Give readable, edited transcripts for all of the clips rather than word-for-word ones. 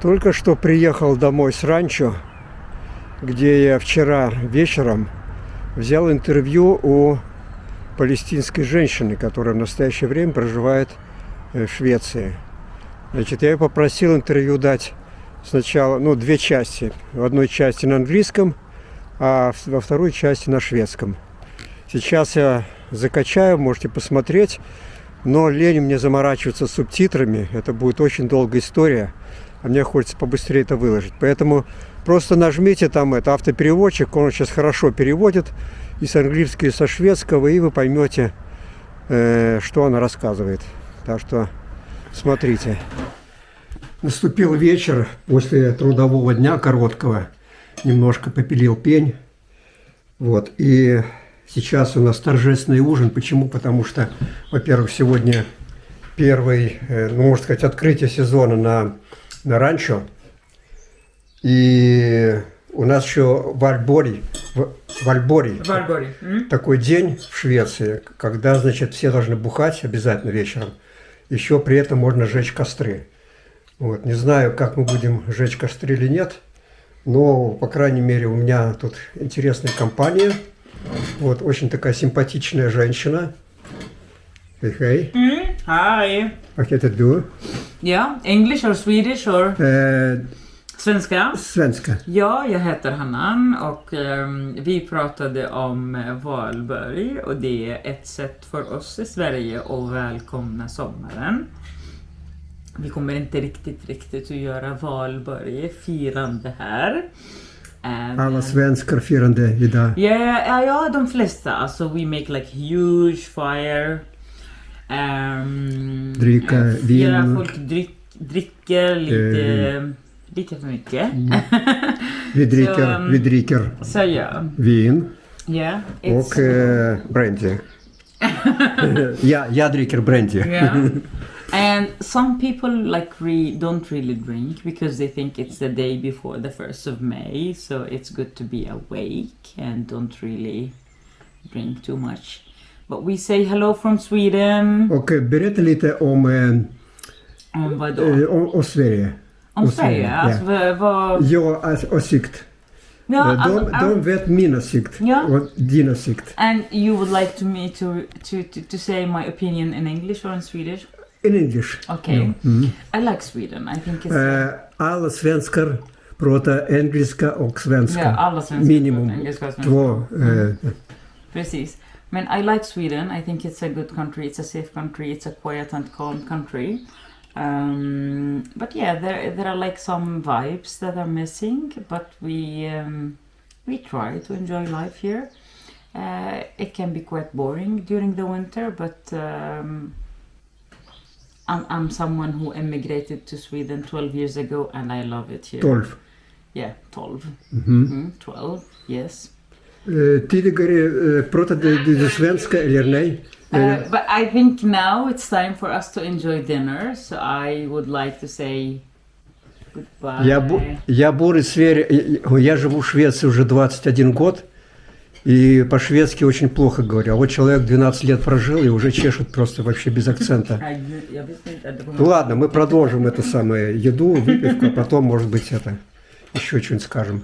Только что приехал домой с ранчо, где я вчера вечером взял интервью у палестинской женщины, которая в настоящее время проживает в Швеции. Значит, я ее попросил интервью дать сначала, две части. В одной части на английском, а во второй части на шведском. Сейчас я закачаю, можете посмотреть, но лень мне заморачиваться с субтитрами. Это будет очень долгая история, а мне хочется побыстрее это выложить. Поэтому просто нажмите там автопереводчик, он сейчас хорошо переводит и с английского, и со шведского, и вы поймете, что она рассказывает. Так что смотрите. Наступил вечер после трудового дня короткого, немножко попилил пень. Вот, и сейчас у нас торжественный ужин. Почему? Потому что, во-первых, сегодня первый, можно сказать, открытие сезона на ранчо. И у нас еще в Альбори такой день в Швеции, когда, значит, все должны бухать обязательно вечером. Еще при этом можно жечь костры. Вот. Не знаю, как мы будем жечь костры или нет, но, по крайней мере, у меня тут интересная компания. Вот, очень такая симпатичная женщина. Hey. Hi. Vad heter du? Ja, English or Swedish or? Svenska? Svenska. Ja, jag heter Hannan och vi pratade om valborg och det är ett sätt för oss i Sverige att välkomna sommaren. Vi kommer inte riktigt att göra valborg firande här. Alla svenskar firande idag. Ja, de flesta. Alltså, we make like huge fire. Dricka vin. Folk dricker lite för mycket. Vi dricker så, ja. vin Yeah, och brandy. Jag dricker brandy. Yeah. And some people don't really drink because they think it's the day before the 1st of May, so it's good to be awake and don't really drink too much. But we say hello from Sweden. Och berätta lite om vad då? Om Sverige. Om Sverige? Alltså, vad... Ja, åsikt. Ja, de vet min åsikt och din åsikt. And you would like me to say my opinion in English or in Swedish? In English. Okay. Ja. Mm. I like Sweden. I think it's... Alla svenskar pratar engelska och svenska. Ja, alla svenskar minimum pratar engelska och svenska. Två. Precis. Men I like Sweden. I think it's a good country. It's a safe country. It's a quiet and calm country. But yeah, there are like some vibes that are missing. But we try to enjoy life here. It can be quite boring during the winter, but I'm someone who emigrated to Sweden 12 years ago, and I love it here. 12. Yeah, 12. 12, yes. Tidigare pratade du svenska eller nej? But I think now it's time for us to enjoy dinner, so I would like to say goodbye. Я бор из Сверии, я живу в Швеции уже 21 год, и по-шведски очень плохо говорю. А вот человек 12 лет прожил и уже чешет просто вообще без акцента. Ладно, мы продолжим это самое еду, выпивку, а потом, может быть, еще что-нибудь скажем.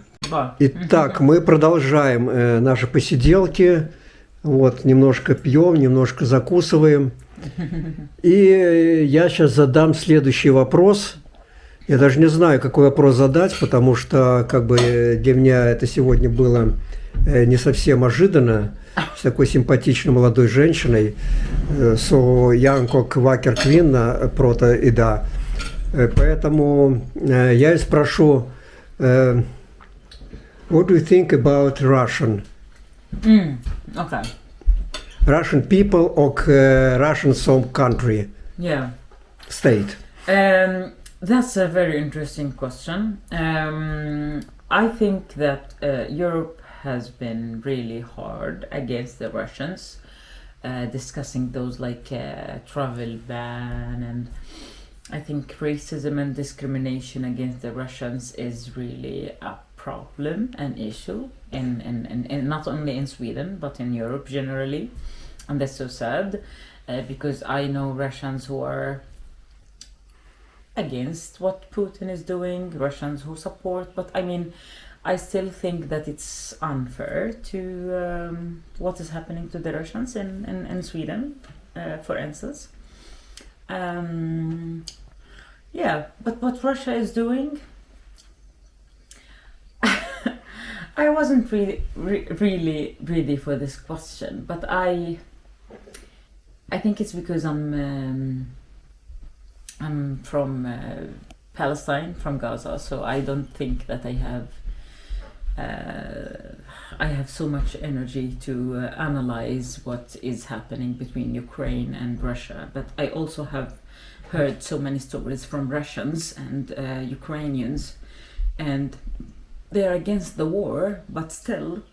Итак, мы продолжаем наши посиделки. Вот, немножко пьем, немножко закусываем. И я сейчас задам следующий вопрос. Я даже не знаю, какой вопрос задать, потому что для меня это сегодня было не совсем ожиданно. С такой симпатичной молодой женщиной. Så young och vacker kvinna pratar idag. Поэтому я спрошу, what do you think about Russian? Okay. Russian people och Russian some country. Yeah. State. That's a very interesting question. I think that Europe has been really hard against the Russians, discussing those travel ban, and I think racism and discrimination against the Russians is really a problem, an issue, and not only in Sweden but in Europe generally, and that's so sad because I know Russians who are against what Putin is doing, Russians who support, but I mean, I still think that it's unfair to what is happening to the Russians in Sweden, for instance. Yeah, but what Russia is doing, I wasn't really ready for this question, but I think it's because I'm from Palestine, from Gaza, so I don't think that I have so much energy to analyze what is happening between Ukraine and Russia. But I also have heard so many stories from Russians and Ukrainians, and they're against the war, but still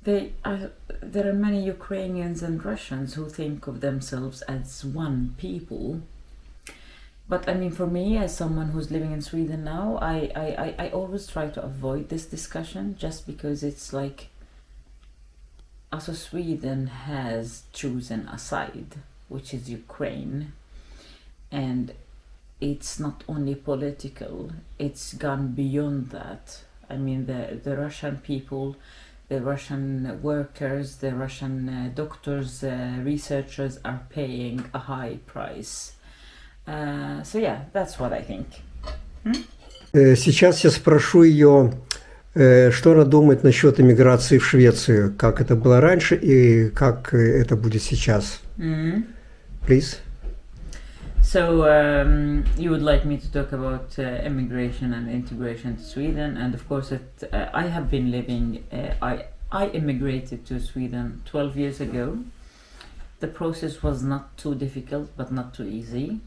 there are many Ukrainians and Russians who think of themselves as one people. But I mean, for me, as someone who's living in Sweden now, I always try to avoid this discussion, just because it's like, also Sweden has chosen a side, which is Ukraine, and it's not only political, it's gone beyond that. I mean, the Russian people, the Russian workers, the Russian doctors, researchers are paying a high price. So yeah, that's what I think. Сейчас я спрошу ее, что она думает насчет эмиграции в Швецию, как это было раньше и как это будет сейчас. Please. So you would like me to talk about immigration and integration to Sweden, and of course I have been living, I immigrated to Sweden 12 years ago. The process was not too difficult, but not too easy.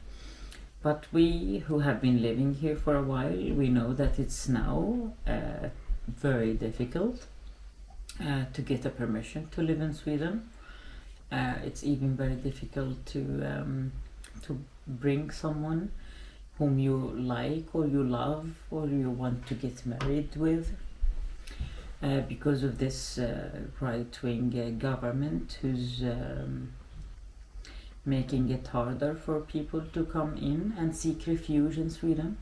But we who have been living here for a while, we know that it's now very difficult to get a permission to live in Sweden. It's even very difficult to bring someone whom you like or you love or you want to get married with, because of this right-wing government who's making it harder for people to come in and seek refuge in Sweden.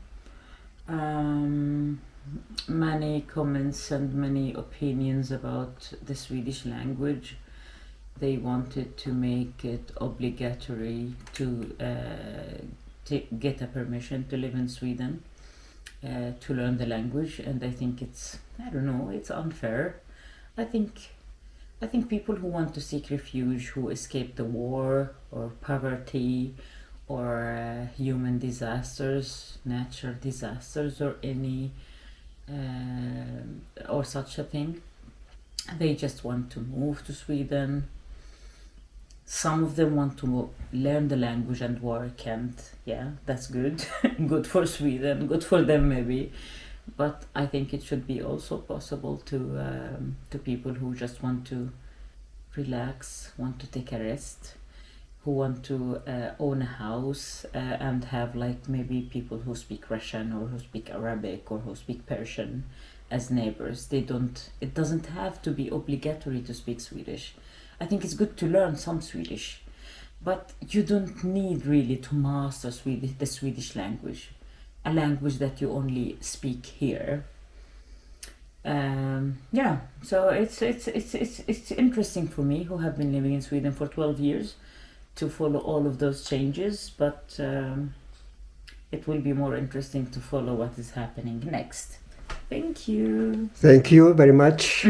Many comments and many opinions about the Swedish language. They wanted to make it obligatory to get a permission to live in Sweden, to learn the language, and I think it's unfair. I think people who want to seek refuge, who escape the war or poverty or human disasters, natural disasters, or any or such a thing, they just want to move to Sweden. Some of them want to learn the language and work, and yeah, that's good. Good for Sweden, good for them maybe. But I think it should be also possible to people who just want to relax, want to take a rest, who want to own a house and have like maybe people who speak Russian or who speak Arabic or who speak Persian as neighbors. It doesn't have to be obligatory to speak Swedish. I think it's good to learn some Swedish, but you don't need really to master the Swedish language, a language that you only speak here. Yeah, so it's interesting for me, who have been living in Sweden for 12 years, to follow all of those changes, but it will be more interesting to follow what is happening next. Thank you. Thank you very much.